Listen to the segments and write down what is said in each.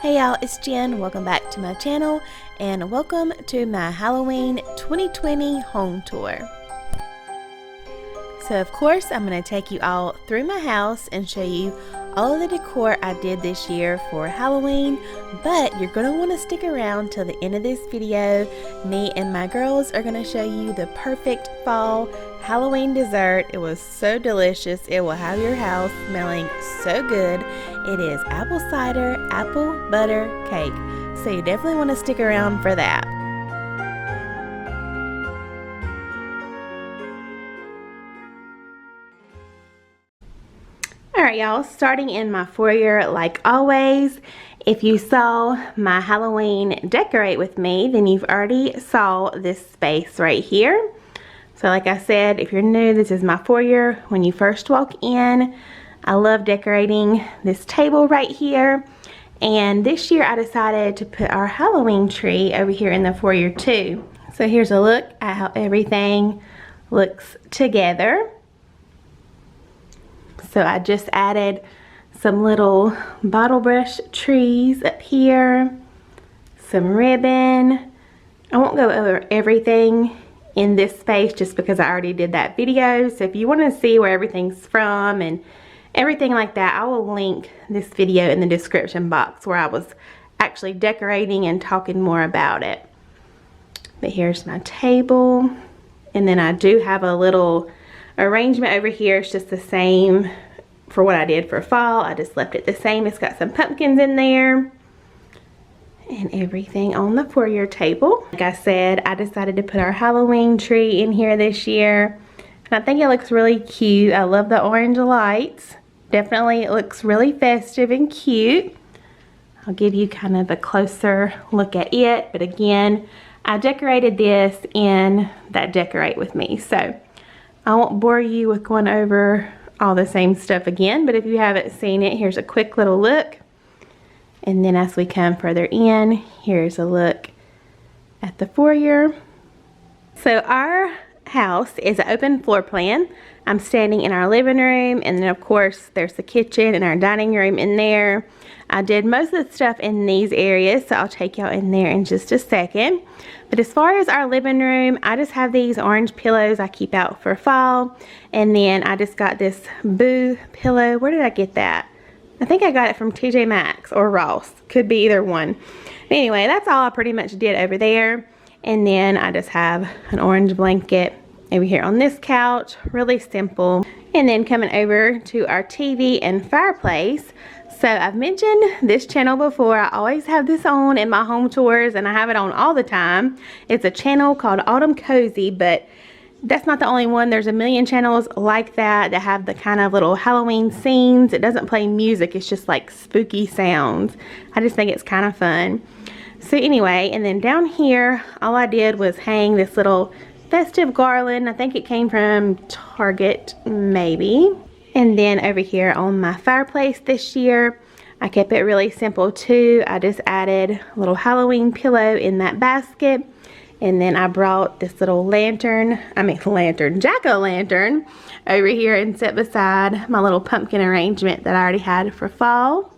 Hey y'all, it's Jen. Welcome back to my channel and welcome to my Halloween 2020 home tour. So of course I'm going to take you all through my house and show you all of the decor I did this year for Halloween, but you're going to want to stick around till the end of this video. Me and my girls are going to show you the perfect fall Halloween dessert. It was so delicious. It will have your house smelling so good. It is apple cider, apple butter cake. So you definitely want to stick around for that. Alright y'all, starting in my foyer like always. If you saw my Halloween decorate with me, then you've already saw this space right here. So like I said, if you're new, this is my foyer. When you first walk in, I love decorating this table right here. And this year I decided to put our Halloween tree over here in the foyer too. So here's a look at how everything looks together. So I just added some little bottle brush trees up here, some ribbon. I won't go over everything in this space just because I already did that video. So if you want to see where everything's from and everything like that, I will link this video in the description box where I was actually decorating and talking more about it. But here's my table, and then I do have a little arrangement over here. It's just the same for what I did for fall. I just left it the same. It's got some pumpkins in there and everything on the foyer table. Like I said, I decided to put our Halloween tree in here this year, and I think it looks really cute. I love the orange lights. Definitely it looks really festive and cute. I'll give you kind of a closer look at it, but again, I decorated this in that decorate with me, so I won't bore you with going over all the same stuff again, but if you haven't seen it, here's a quick little look. And then as we come further in, here's a look at the foyer. So our house is an open floor plan. I'm standing in our living room, and then of course there's the kitchen and our dining room in there. I did most of the stuff in these areas, so I'll take y'all in there in just a second. But as far as our living room, I just have these orange pillows I keep out for fall. And then I just got this Boo pillow. Where did I get that? I think I got it from TJ Maxx or Ross. Could be either one. But anyway, that's all I pretty much did over there. And then I just have an orange blanket over here on this couch. Really simple. And then coming over to our TV and fireplace. So I've mentioned this channel before. I always have this on in my home tours, and I have it on all the time. It's a channel called Autumn Cozy, but that's not the only one. There's a million channels like that that have the kind of little Halloween scenes. It doesn't play music, it's just like spooky sounds. I just think it's kind of fun. So anyway, and then down here, all I did was hang this little festive garland. I think it came from Target, maybe. And then over here on my fireplace this year, I kept it really simple too. I just added a little Halloween pillow in that basket. And then I brought this little jack-o'-lantern over here and set beside my little pumpkin arrangement that I already had for fall.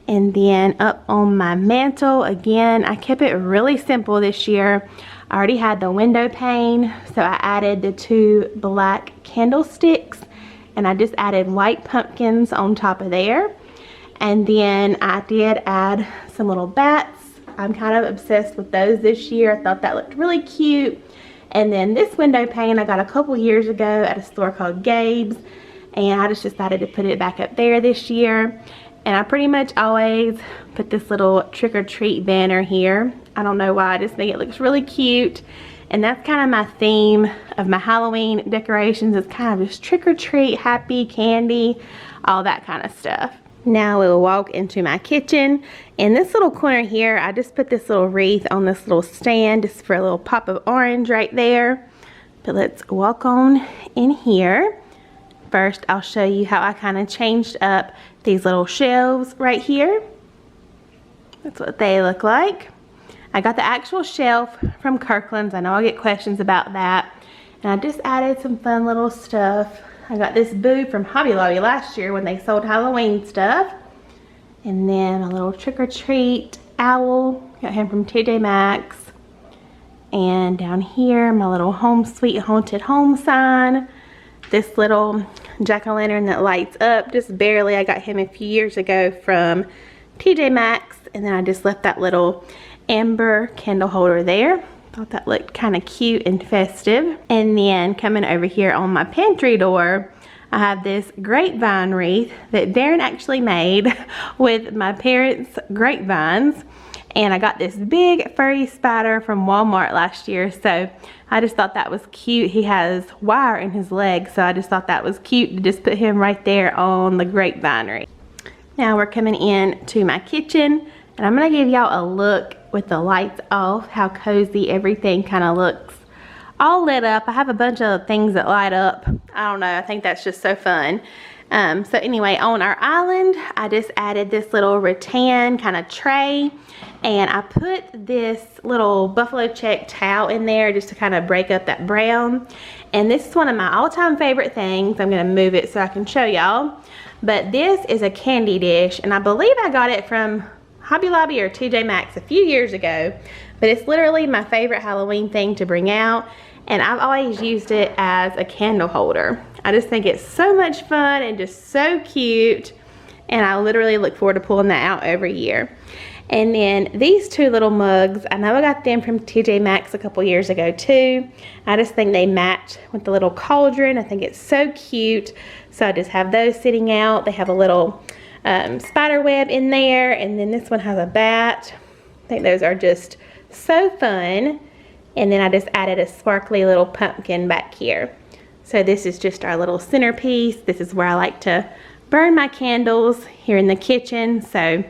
And then up on my mantle, again, I kept it really simple this year. I already had the window pane, so I added the 2 black candlesticks, and I just added white pumpkins on top of there. And then I did add some little bats. I'm kind of obsessed with those this year. I thought that looked really cute. And then this window pane I got a couple years ago at a store called Gabe's, and I just decided to put it back up there this year. And I pretty much always put this little trick-or-treat banner here. I don't know why, I just think it looks really cute. And that's kind of my theme of my Halloween decorations. It's kind of just trick-or-treat, happy, candy, all that kind of stuff. Now we'll walk into my kitchen. In this little corner here, I just put this little wreath on this little stand just for a little pop of orange right there. But let's walk on in here. First, I'll show you how I kind of changed up these little shelves right here. That's what they look like. I got the actual shelf from Kirkland's. I know I get questions about that. And I just added some fun little stuff. I got this Boo from Hobby Lobby last year when they sold Halloween stuff. And then a little trick-or-treat owl, got him from TJ Maxx. And down here, my little home sweet haunted home sign. This little jack-o'-lantern that lights up, just barely. I got him a few years ago from TJ Maxx. And then I just left that little amber candle holder there. Thought that looked kind of cute and festive. And then coming over here on my pantry door, I have this grapevine wreath that Darren actually made with my parents' grapevines. And I got this big furry spider from Walmart last year, so I just thought that was cute. He has wire in his leg, so I just thought that was cute to just put him right there on the grapevine wreath. Now we're coming in to my kitchen, and I'm gonna give y'all a look with the lights off, how cozy everything kind of looks. All lit up. I have a bunch of things that light up. I don't know, I think that's just so fun. So anyway, on our island, I just added this little rattan kind of tray, and I put this little buffalo check towel in there just to kind of break up that brown. And this is one of my all-time favorite things. I'm gonna move it so I can show y'all. But this is a candy dish, and I believe I got it from Hobby Lobby or TJ Maxx a few years ago. But it's literally my favorite Halloween thing to bring out. And I've always used it as a candle holder. I just think it's so much fun and just so cute. And I literally look forward to pulling that out every year. And then these two little mugs, I know I got them from TJ Maxx a couple years ago too. I just think they match with the little cauldron. I think it's so cute. So I just have those sitting out. They have a little spider web in there. And then this one has a bat. I think those are just so fun. And then I just added a sparkly little pumpkin back here. So this is just our little centerpiece. This is where I like to burn my candles here in the kitchen. So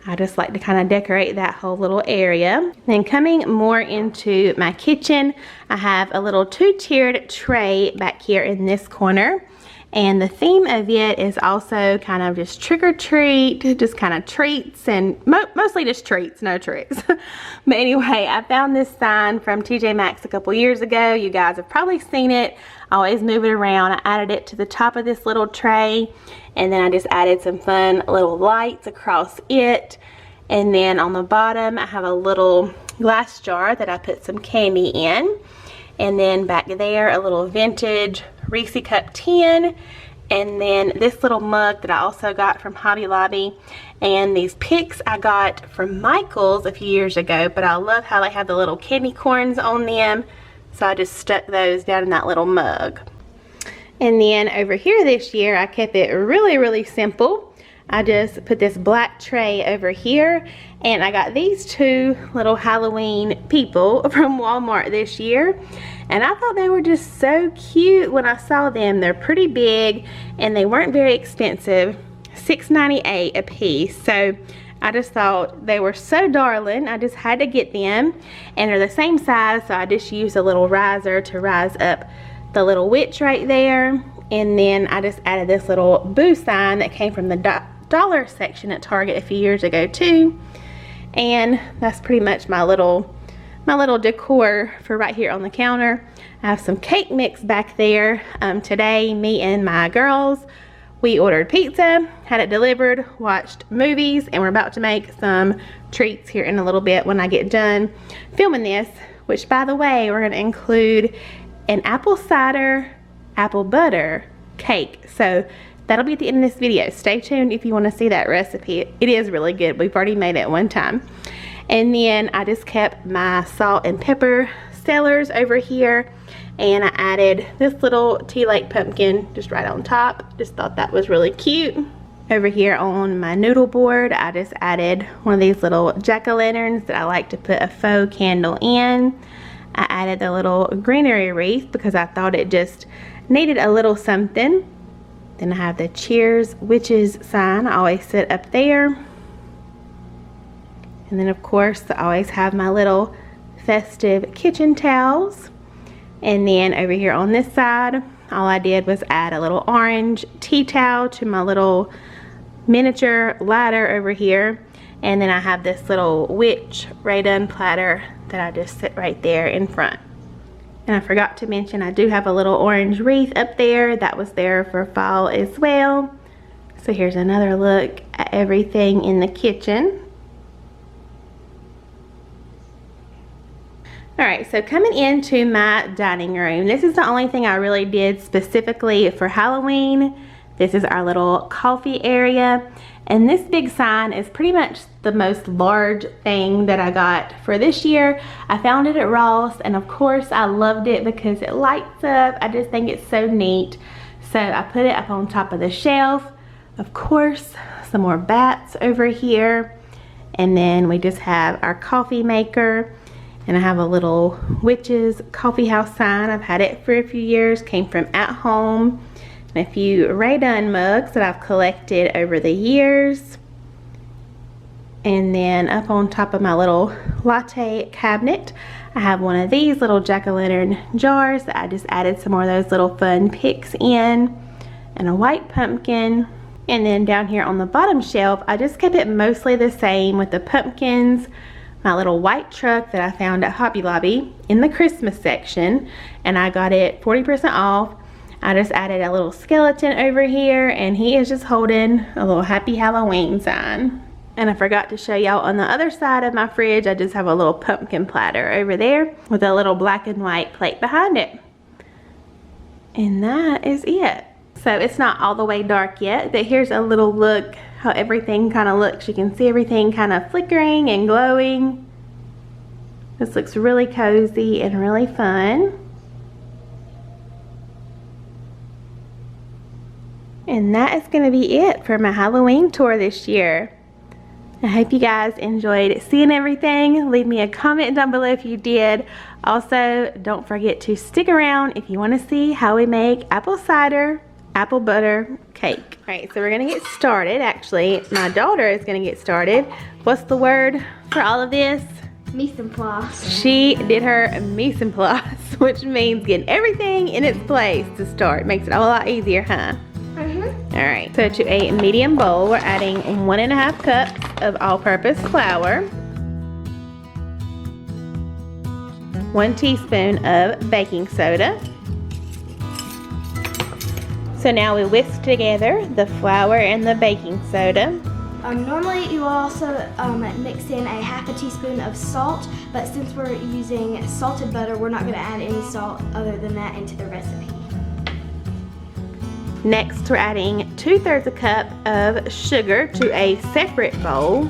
I just like to kind of decorate that whole little area. Then coming more into my kitchen, I have a little two-tiered tray back here in this corner. And the theme of it is also kind of just trick or treat, just kind of treats, and mostly just treats, no tricks. But anyway, I found this sign from TJ Maxx a couple years ago. You guys have probably seen it. I always move it around. I added it to the top of this little tray, and then I just added some fun little lights across it. And then on the bottom, I have a little glass jar that I put some candy in. And then back there, a little vintage Reese cup tin, and then this little mug that I also got from Hobby Lobby, and these picks I got from Michael's a few years ago, but I love how they have the little candy corns on them, so I just stuck those down in that little mug. And then over here this year, I kept it really simple. I just put this black tray over here, and I got these two little Halloween people from Walmart this year, and I thought they were just so cute when I saw them. They're pretty big, and they weren't very expensive, $6.98 a piece. So I just thought they were so darling. I just had to get them, and they're the same size, so I just used a little riser to rise up the little witch right there. And then I just added this little boo sign that came from the dollar section at Target a few years ago too. And that's pretty much my little decor for right here on the counter. I have some cake mix back there. Today, me and my girls, we ordered pizza, had it delivered, watched movies, and we're about to make some treats here in a little bit when I get done filming this, which by the way, we're gonna include an apple cider, apple butter cake. So that'll be at the end of this video. Stay tuned if you want to see that recipe. It is really good. We've already made it one time. And then I just kept my salt and pepper cellars over here, and I added this little tea light pumpkin just right on top. Just thought that was really cute. Over here on my noodle board, I just added one of these little jack-o'-lanterns that I like to put a faux candle in. I added the little greenery wreath because I thought it just needed a little something. Then I have the Cheers Witches sign. I always sit up there. And then of course I always have my little festive kitchen towels. And then over here on this side, all I did was add a little orange tea towel to my little miniature ladder over here. And then I have this little witch Raydun platter that I just sit right there in front. And I forgot to mention I do have a little orange wreath up there that was there for fall as well. So here's another look at everything in the kitchen. Alright, so coming into my dining room, this is the only thing I really did specifically for Halloween. This is our little coffee area, and this big sign is pretty much the most large thing that I got for this year. I found it at Ross, and of course I loved it because it lights up. I just think it's so neat. So I put it up on top of the shelf. Of course, some more bats over here, and then we just have our coffee maker. And I have a little Witch's Coffee House sign. I've had it for a few years, came from At Home. And a few Ray Dunn mugs that I've collected over the years. And then up on top of my little latte cabinet, I have one of these little jack-o'-lantern jars that I just added some more of those little fun picks in. And a white pumpkin. And then down here on the bottom shelf, I just kept it mostly the same with the pumpkins. My little white truck that I found at Hobby Lobby in the Christmas section, and I got it 40% off. I just added a little skeleton over here, and he is just holding a little Happy Halloween sign. And I forgot to show y'all on the other side of my fridge, I just have a little pumpkin platter over there with a little black and white plate behind it. And that is it. So it's not all the way dark yet, but here's a little look how everything kind of looks. You can see everything kind of flickering and glowing. This looks really cozy and really fun. And that is going to be it for my Halloween tour this year. I hope you guys enjoyed seeing everything. Leave me a comment down below if you did. Also, don't forget to stick around if you want to see how we make apple cider apple butter cake. Alright, so we're gonna get started. Actually, my daughter is gonna get started. What's the word for all of this? Mise en place. She did her mise en place, which means getting everything in its place to start. Makes it a whole lot easier, huh? Alright, so to a medium bowl, we're adding 1.5 cups of all-purpose flour, 1 teaspoon of baking soda. So now we whisk together the flour and the baking soda. Normally you will also mix in a half a teaspoon of salt, but since we're using salted butter, we're not going to add any salt other than that into the recipe. Next, we're adding 2/3 a cup of sugar to a separate bowl.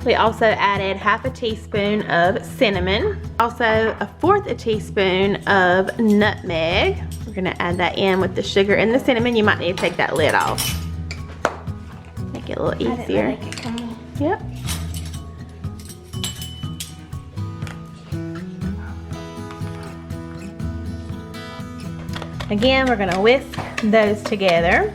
We also added half a teaspoon of cinnamon, also 1/4 teaspoon of nutmeg. We're gonna add that in with the sugar and the cinnamon. You might need to take that lid off. Make it a little easier. Yep. Again, we're gonna whisk those together.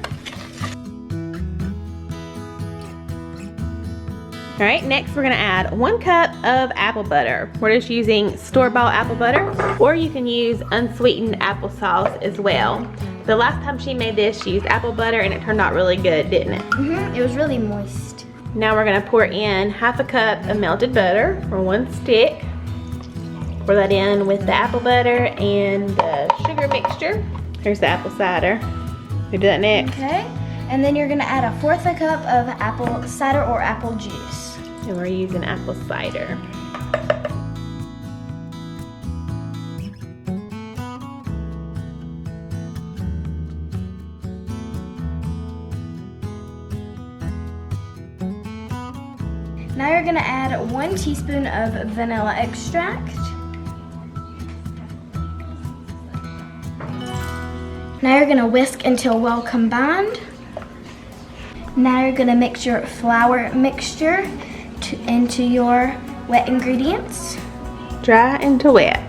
All right, next we're gonna add 1 cup of apple butter. We're just using store-bought apple butter, or you can use unsweetened applesauce as well. The last time she made this, she used apple butter and it turned out really good, didn't it? It was really moist. Now we're gonna pour in half a cup of melted butter for 1 stick. Pour that in with the apple butter and the sugar mixture. Here's the apple cider. We do that next. Okay, and then you're gonna add 1/4 a cup of apple cider or apple juice. And we're using apple cider. Now you're gonna add 1 teaspoon of vanilla extract. Now you're gonna whisk until well combined. Now you're gonna mix your flour mixture into your wet ingredients. Dry into wet.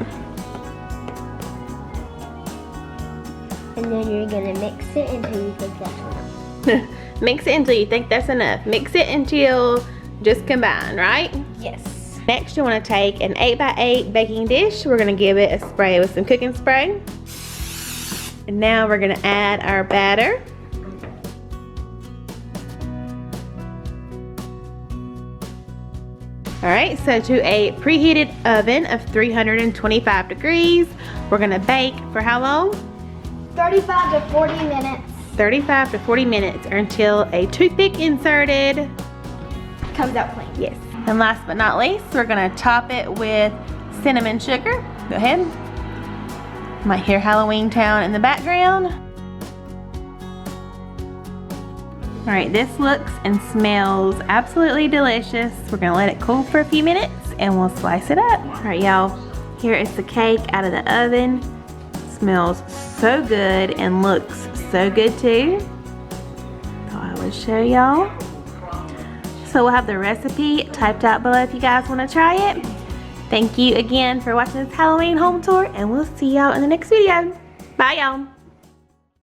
And then you're gonna mix it until you think that's enough. Mix it until you think that's enough. Mix it until just combine, right? Yes. Next, you want to take an 8x8 baking dish. We're going to give it a spray with some cooking spray. And now we're going to add our batter. Alright, so to a preheated oven of 325 degrees, we're going to bake for how long? 35 to 40 minutes. 35 to 40 minutes or until a toothpick inserted. Comes out clean. Yes. And last but not least, we're gonna top it with cinnamon sugar. Go ahead. Might hear Halloween Town in the background. All right, this looks and smells absolutely delicious. We're gonna let it cool for a few minutes and we'll slice it up. All right, y'all, here is the cake out of the oven. Smells so good and looks so good too. So I will show y'all. So we'll have the recipe typed out below if you guys wanna try it. Thank you again for watching this Halloween home tour and we'll see y'all in the next video. Bye y'all.